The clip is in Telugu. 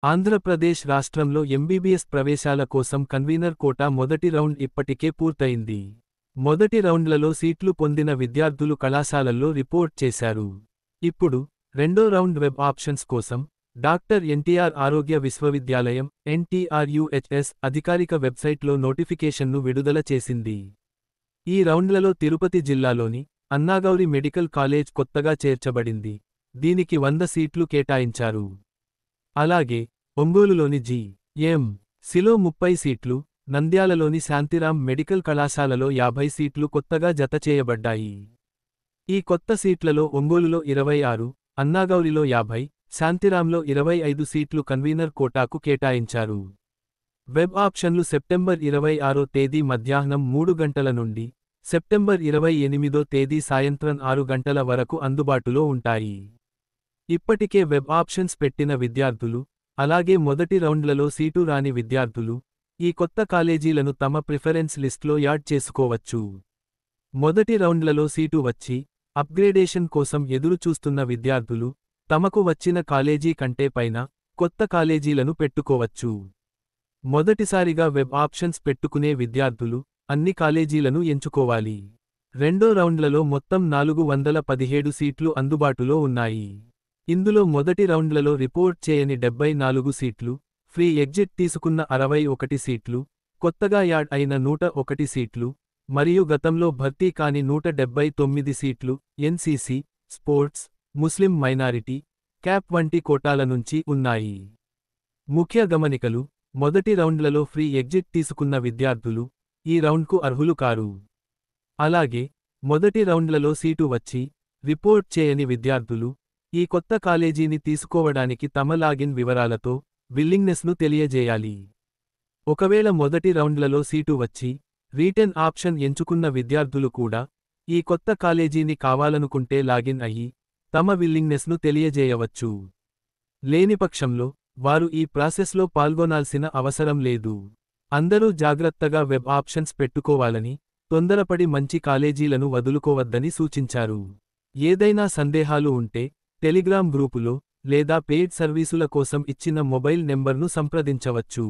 ఆంధ్రప్రదేశ్ రాష్ట్రంలో ఎంబీబీఎస్ ప్రవేశాల కోసం కన్వీనర్ కోటా మొదటి రౌండ్ ఇప్పటికే పూర్తయింది. మొదటి రౌండ్లలో సీట్లు పొందిన విద్యార్థులు కళాశాలల్లో రిపోర్ట్ చేశారు. ఇప్పుడు రెండో రౌండ్ వెబ్ ఆప్షన్స్ కోసం డాక్టర్ ఎన్టీఆర్ ఆరోగ్య విశ్వవిద్యాలయం (NTRUHS) అధికారిక వెబ్సైట్లో నోటిఫికేషన్ను విడుదల చేసింది. ఈ రౌండ్లలో తిరుపతి జిల్లాలోని అన్నాగౌరి మెడికల్ కాలేజ్ కొత్తగా చేర్చబడింది. దీనికి 100 సీట్లు కేటాయించారు. అలాగే ఒంగోలులోని జి.ఎం.సిలో 30 సీట్లు, నంద్యాలలోని శాంతిరాం మెడికల్ కళాశాలలో 50 సీట్లు కొత్తగా జతచేయబడ్డాయి. ఈ కొత్త సీట్లలో ఒంగోలులో 26, అన్నాగౌరిలో 50, శాంతిరాంలో 25 సీట్లు కన్వీనర్ కోటాకు కేటాయించారు. వెబ్ ఆప్షన్లు సెప్టెంబర్ 26వ తేదీ మధ్యాహ్నం 3 గంటల నుండి సెప్టెంబర్ 28వ తేదీ సాయంత్రం 6 గంటల వరకు అందుబాటులో ఉంటాయి. ఇప్పటికే వెబ్ ఆప్షన్స్ పెట్టిన విద్యార్థులు, అలాగే మొదటి రౌండ్లలో సీటు రాని విద్యార్థులు ఈ కొత్త కాలేజీలను తమ ప్రిఫరెన్స్ లిస్ట్లో యాడ్ చేసుకోవచ్చు. మొదటి రౌండ్లలో సీటు వచ్చి అప్గ్రేడేషన్ కోసం ఎదురుచూస్తున్న విద్యార్థులు తమకు వచ్చిన కాలేజీ కంటే పైన కొత్త కాలేజీలను పెట్టుకోవచ్చు. మొదటిసారిగా వెబ్ ఆప్షన్స్ పెట్టుకునే విద్యార్థులు అన్ని కాలేజీలను ఎంచుకోవాలి. రెండో రౌండ్లలో మొత్తం 417 సీట్లు అందుబాటులో ఉన్నాయి. ఇందులో మొదటి రౌండ్లలో రిపోర్ట్ చేయని 74 సీట్లు, ఫ్రీ ఎగ్జిట్ తీసుకున్న 61 సీట్లు, కొత్తగా యాడ్ అయిన 101 సీట్లు, మరియు గతంలో భర్తీ కాని 179 సీట్లు ఎన్సీసీ, స్పోర్ట్స్, ముస్లిం మైనారిటీ, క్యాప్ వంటి కోటాల నుంచి ఉన్నాయి. ముఖ్య గమనికలు: మొదటి రౌండ్లలో ఫ్రీ ఎగ్జిట్ తీసుకున్న విద్యార్థులు ఈ రౌండ్కు అర్హులు కారు. అలాగే మొదటి రౌండ్లలో సీటు వచ్చి రిపోర్ట్ చేయని విద్యార్థులు ఈ కొత్త కాలేజీని తీసుకోవడానికి తమ లాగిన్ వివరాలతో విల్లింగ్నెస్ను తెలియజేయాలి. ఒకవేళ మొదటి రౌండ్లలో సీటు వచ్చి రీటెన్ ఆప్షన్ ఎంచుకున్న విద్యార్థులు కూడా ఈ కొత్త కాలేజీని కావాలనుకుంటే లాగిన్ అయ్యి తమ విల్లింగ్నెస్ను తెలియజేయవచ్చు. లేనిపక్షంలో వారు ఈ ప్రాసెస్లో పాల్గొనాల్సిన అవసరం లేదు. అందరూ జాగ్రత్తగా వెబ్ ఆప్షన్స్ పెట్టుకోవాలని, తొందరపడి మంచి కాలేజీలను వదులుకోవద్దని సూచించారు. ఏదైనా సందేహాలు ఉంటే టెలిగ్రామ్ గ్రూపులో లేదా పెయిడ్ సర్వీసుల కోసం ఇచ్చిన మొబైల్ నెంబర్ను సంప్రదించవచ్చు.